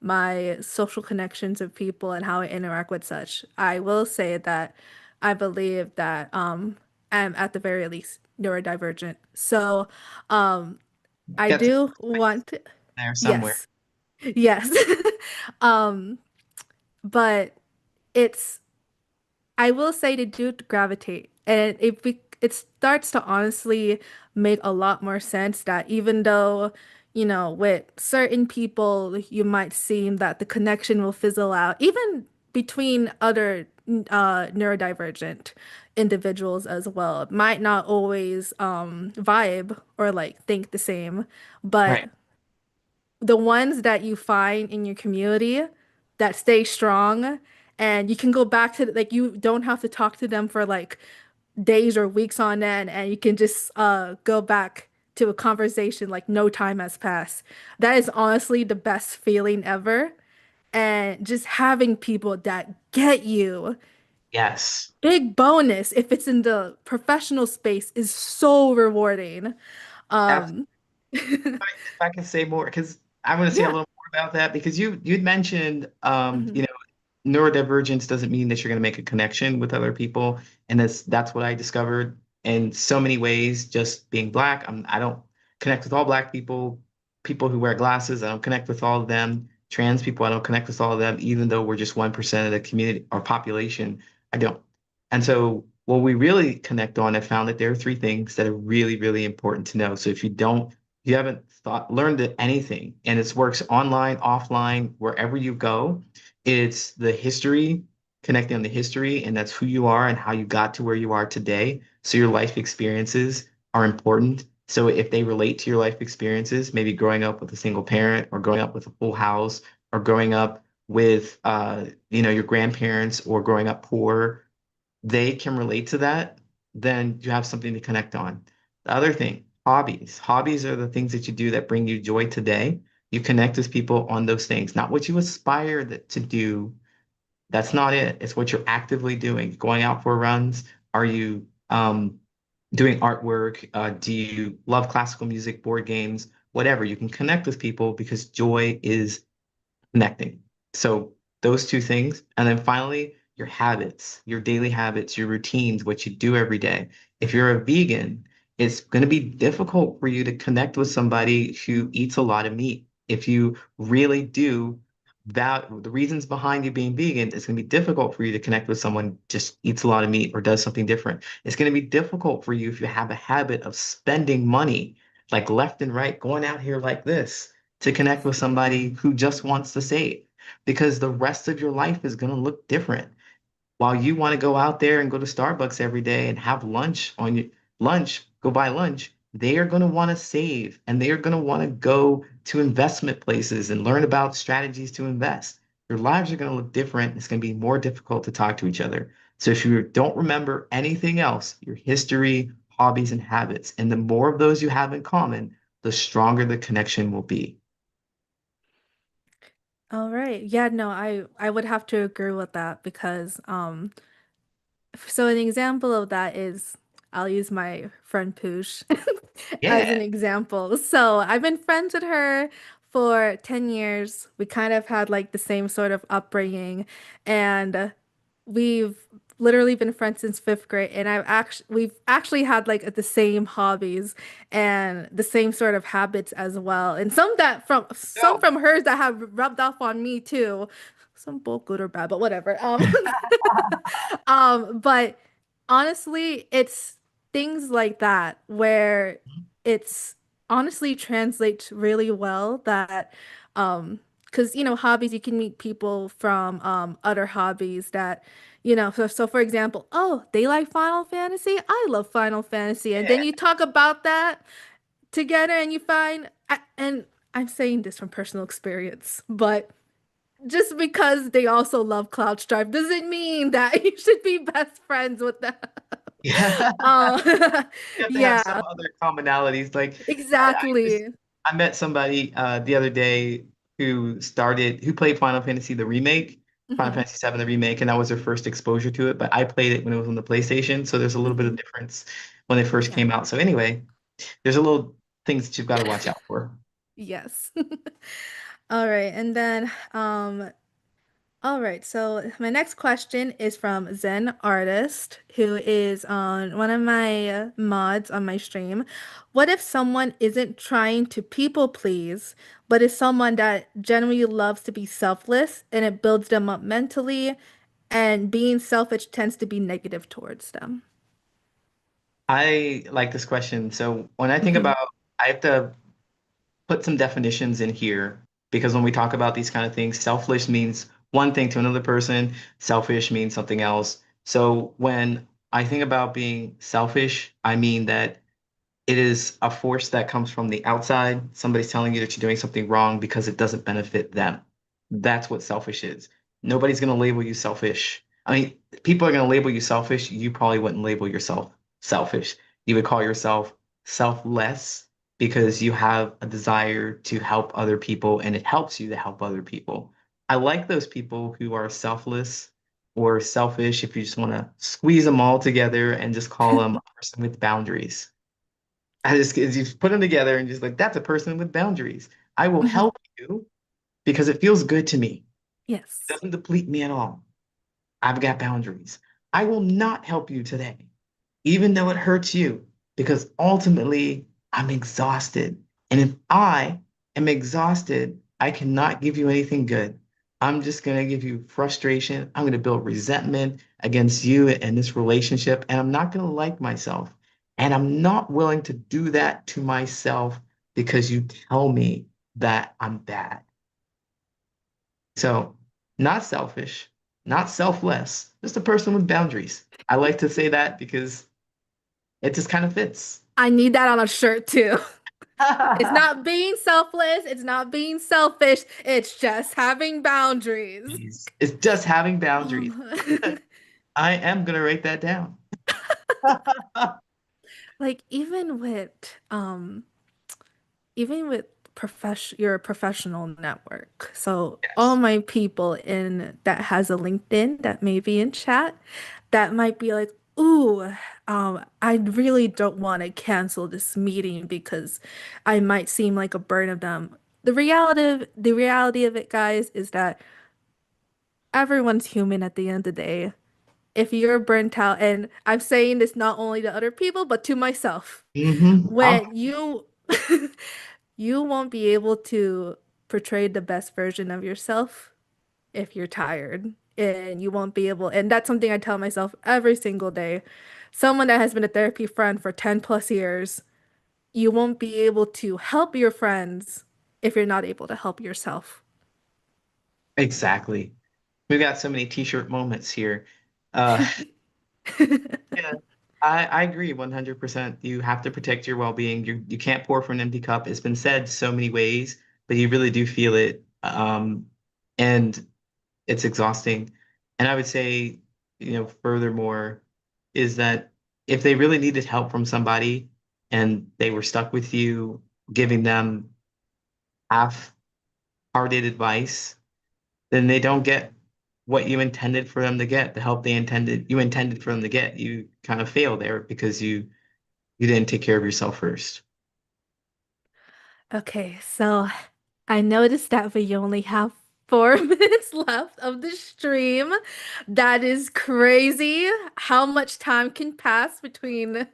my social connections with people and how I interact with such, I will say that I believe that I'm at the very least neurodivergent. So I Get to do want to, there somewhere. yes. Yes. Um, but it's I will say they do gravitate, and it starts to honestly make a lot more sense that even though, with certain people, you might seem that the connection will fizzle out, even between other neurodivergent individuals as well. It might not always vibe or like think the same, Right. but the ones that you find in your community that stay strong and you can go back to like you don't have to talk to them for like days or weeks on end and you can just go back to a conversation like no time has passed. That is honestly the best feeling ever. And just having people that get you, Yes. big bonus if it's in the professional space is so rewarding. Absolutely. Um If I can say more, because I want to say a yeah. little more about that because you'd mentioned Mhm. neurodivergence doesn't mean that you're going to make a connection with other people, and that's what I discovered in so many ways. Just being black, I don't connect with all black people. People who wear glasses, I don't connect with all of them. Trans people, I don't connect with all of them, even though we're just 1% of the community or population. I don't. And so, what we really connect on, I found that there are three things that are really, really important to know. So if you haven't learned anything, and it works online, offline, wherever you go, it's the history, connecting on the history, and that's who you are and how you got to where you are today. So your life experiences are important. So if they relate to your life experiences, maybe growing up with a single parent or growing up with a full house or growing up with your grandparents or growing up poor, they can relate to that, then you have something to connect on. The other thing, hobbies. Hobbies are the things that you do that bring you joy today. You connect with people on those things, not what you aspire to do. That's not it. It's what you're actively doing. Going out for runs. Are you doing artwork? Do you love classical music, board games, whatever? You can connect with people because joy is connecting. So those two things. And then finally, your habits, your daily habits, your routines, what you do every day. If you're a vegan, it's going to be difficult for you to connect with somebody who eats a lot of meat. If you really do that, the reasons behind you being vegan, it's going to be difficult for you to connect with someone who just eats a lot of meat or does something different. It's going to be difficult for you if you have a habit of spending money like left and right, going out here like this to connect with somebody who just wants to save because the rest of your life is going to look different. While you want to go out there and go to Starbucks every day and have lunch on your lunch, go buy lunch, they are going to want to save and they are going to want to go to investment places and learn about strategies to invest. Your lives are going to look different. It's going to be more difficult to talk to each other. So if you don't remember anything else, your history, hobbies, and habits, and the more of those you have in common, the stronger the connection will be. All right. Yeah, no, I would have to agree with that because so an example of that is I'll use my friend Poosh as Yeah. an example. So I've been friends with her for 10 years. We kind of had like the same sort of upbringing, and we've literally been friends since fifth grade. And we've actually had like the same hobbies and the same sort of habits as well. And some No. from hers that have rubbed off on me too. Some both good or bad, but whatever. But honestly, it's things like that where it's honestly translates really well that because hobbies you can meet people from other hobbies that so for example, oh, they like Final Fantasy, I love Final Fantasy, and then Yeah. you talk about that together and you find and I'm saying this from personal experience, but just because they also love Cloud Strife doesn't mean that you should be best friends with them. Yeah. Uh, You have to have some yeah, other commonalities. Like exactly. I met somebody the other day who played Final Fantasy the remake, Final Hmm. Fantasy VII the remake, and that was their first exposure to it. But I played it when it was on the PlayStation, so there's a little bit of Hmm. difference when it first Yeah. came out. So anyway, there's a little things that you've got to watch out for. Yes. All right. And then all right, so my next question is from Zen Artist, who is on one of my mods on my stream. What if someone isn't trying to people please, but is someone that generally loves to be selfless and it builds them up mentally, and being selfish tends to be negative towards them? I like this question. So when I think Hmm. about, I have to put some definitions in here because when we talk about these kind of things, selfish means one thing to another person, selfish means something else. So when I think about being selfish, I mean that it is a force that comes from the outside. Somebody's telling you that you're doing something wrong because it doesn't benefit them. That's what selfish is. Nobody's going to label you selfish. I mean, people are going to label you selfish. You probably wouldn't label yourself selfish. You would call yourself selfless because you have a desire to help other people and it helps you to help other people. I like those people who are selfless or selfish if you just want to squeeze them all together and just call them a person with boundaries. I just you put them together and just like that's a person with boundaries. I will Hmm. help you because it feels good to me. It Yes. doesn't deplete me at all. I've got boundaries. I will not help you today, even though it hurts you, because ultimately I'm exhausted. And if I am exhausted, I cannot give you anything good. I'm just going to give you frustration. I'm going to build resentment against you and this relationship. And I'm not going to like myself. And I'm not willing to do that to myself because you tell me that I'm bad. So, not selfish, not selfless, just a person with boundaries. I like to say that because it just kind of fits. I need that on a shirt too. It's not being selfless, it's not being selfish, it's just having boundaries. It's just having boundaries. Um, I am gonna write that down. like even with your professional network. So all Yes. my people in that has a LinkedIn that may be in chat that might be like, ooh, I really don't want to cancel this meeting because I might seem like a burden of them. The reality of it, guys, is that everyone's human at the end of the day. if you're burnt out, and I'm saying this not only to other people, but to myself, Hmm. when you you won't be able to portray the best version of yourself if you're tired. And you won't be able, and that's something I tell myself every single day. Someone that has been a therapy friend for 10 plus years, you won't be able to help your friends if you're not able to help yourself. Exactly. We've got so many t-shirt moments here. Uh, yeah, I agree 100%. You have to protect your well-being. You can't pour from an empty cup. It's been said so many ways, but you really do feel it. And it's exhausting. And I would say, furthermore, is that if they really needed help from somebody and they were stuck with you, giving them half-hearted advice, then they don't get what you intended for them to get, the help they intended for them to get. You kind of fail there because you didn't take care of yourself first. Okay, so I noticed that we only have 4 minutes left of the stream. That is crazy how much time can pass between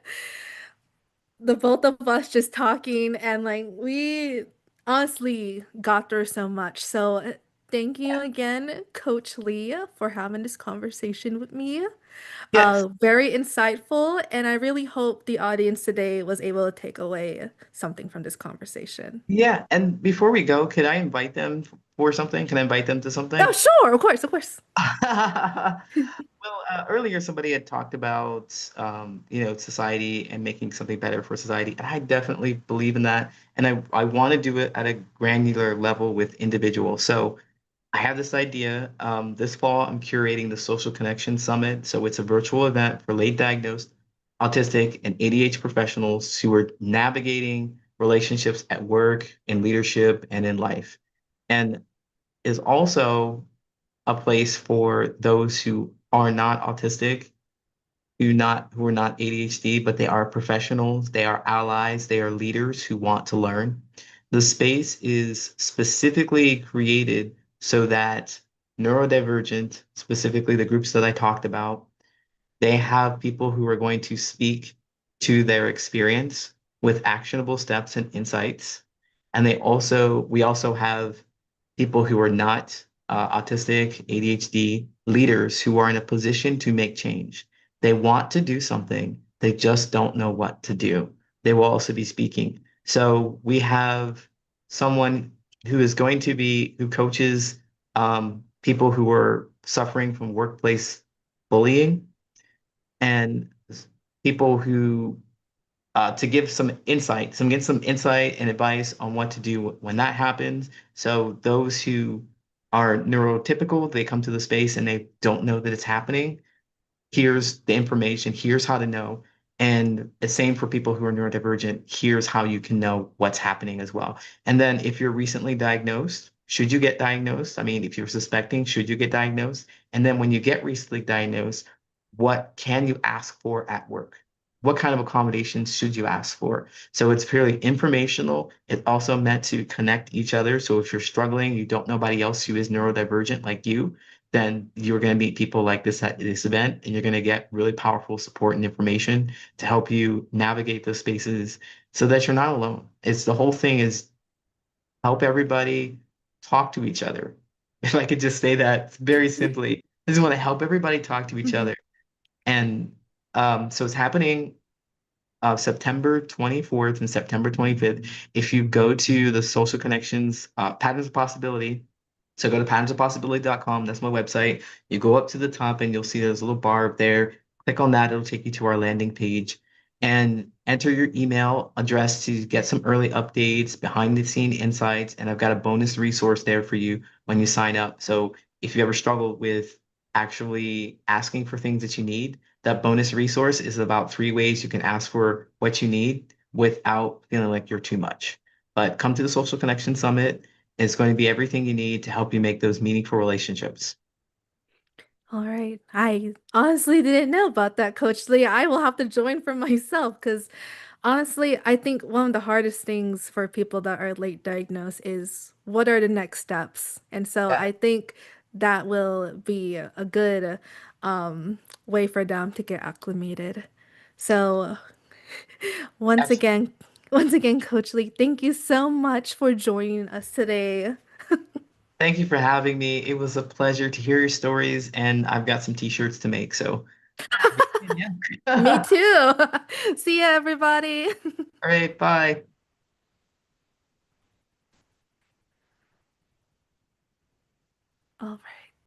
the both of us just talking, and like we honestly got through so much. So thank you again, Coach Lee, for having this conversation with me. Yes. Very insightful, and I really hope the audience today was able to take away something from this conversation. Yeah. And before we go, could I invite them for something? Can I invite them to Oh, something? sure, of course, of course. Well, earlier somebody had talked about, society and making something better for society, and I definitely believe in that. And I want to do it at a granular level with individuals. So I have this idea. This fall, I'm curating the Social Connection Summit. So it's a virtual event for late diagnosed autistic and ADHD professionals who are navigating relationships at work, in leadership, and in life. And is also a place for those who are not autistic, who are not ADHD, but they are professionals, they are allies, they are leaders who want to learn. The space is specifically created so that neurodivergent, specifically the groups that I talked about, they have people who are going to speak to their experience with actionable steps and insights. And we also have people who are not autistic, ADHD leaders who are in a position to make change. They want to do something, they just don't know what to do. They will also be speaking. So we have someone who coaches people who are suffering from workplace bullying and people who to give some insight and advice on what to do when that happens. So those who are neurotypical, they come to the space and they don't know that it's happening. Here's the information, here's how to know. And the same for people who are neurodivergent, here's how you can know what's happening as well. And then if you're recently diagnosed, should you get diagnosed? I mean, if you're suspecting, should you get diagnosed? And then when you get recently diagnosed, what can you ask for at work? What kind of accommodations should you ask for? So it's purely informational. It's also meant to connect each other. So if you're struggling, you don't know nobody else who is neurodivergent like you, then you're going to meet people like this at this event, and you're going to get really powerful support and information to help you navigate those spaces so that you're not alone. It's the whole thing is help everybody talk to each other. If I could just say that very simply, I just want to help everybody talk to each other. And so it's happening September 24th and September 25th. If you go to the Social Connections Patterns of Possibility, so go to patternsofpossibility.com. That's my website. You go up to the top and you'll see there's a little bar up there. Click on that. It'll take you to our landing page and enter your email address to get some early updates, behind the scene insights. And I've got a bonus resource there for you when you sign up. So if you ever struggle with actually asking for things that you need, that bonus resource is about 3 ways you can ask for what you need without feeling like you're too much. But come to the Social Connection Summit. It's going to be everything you need to help you make those meaningful relationships. All right. I honestly didn't know about that, Coach Lee. I will have to join for myself because honestly, I think one of the hardest things for people that are late diagnosed is what are the next steps? And so Yeah. I think that will be a good way for them to get acclimated. So once Absolutely. again, once again, Coach Lee, thank you so much for joining us today. Thank you for having me. It was a pleasure to hear your stories, and I've got some t-shirts to make. So, yeah. Me All too. See ya, everybody. right, bye. All right.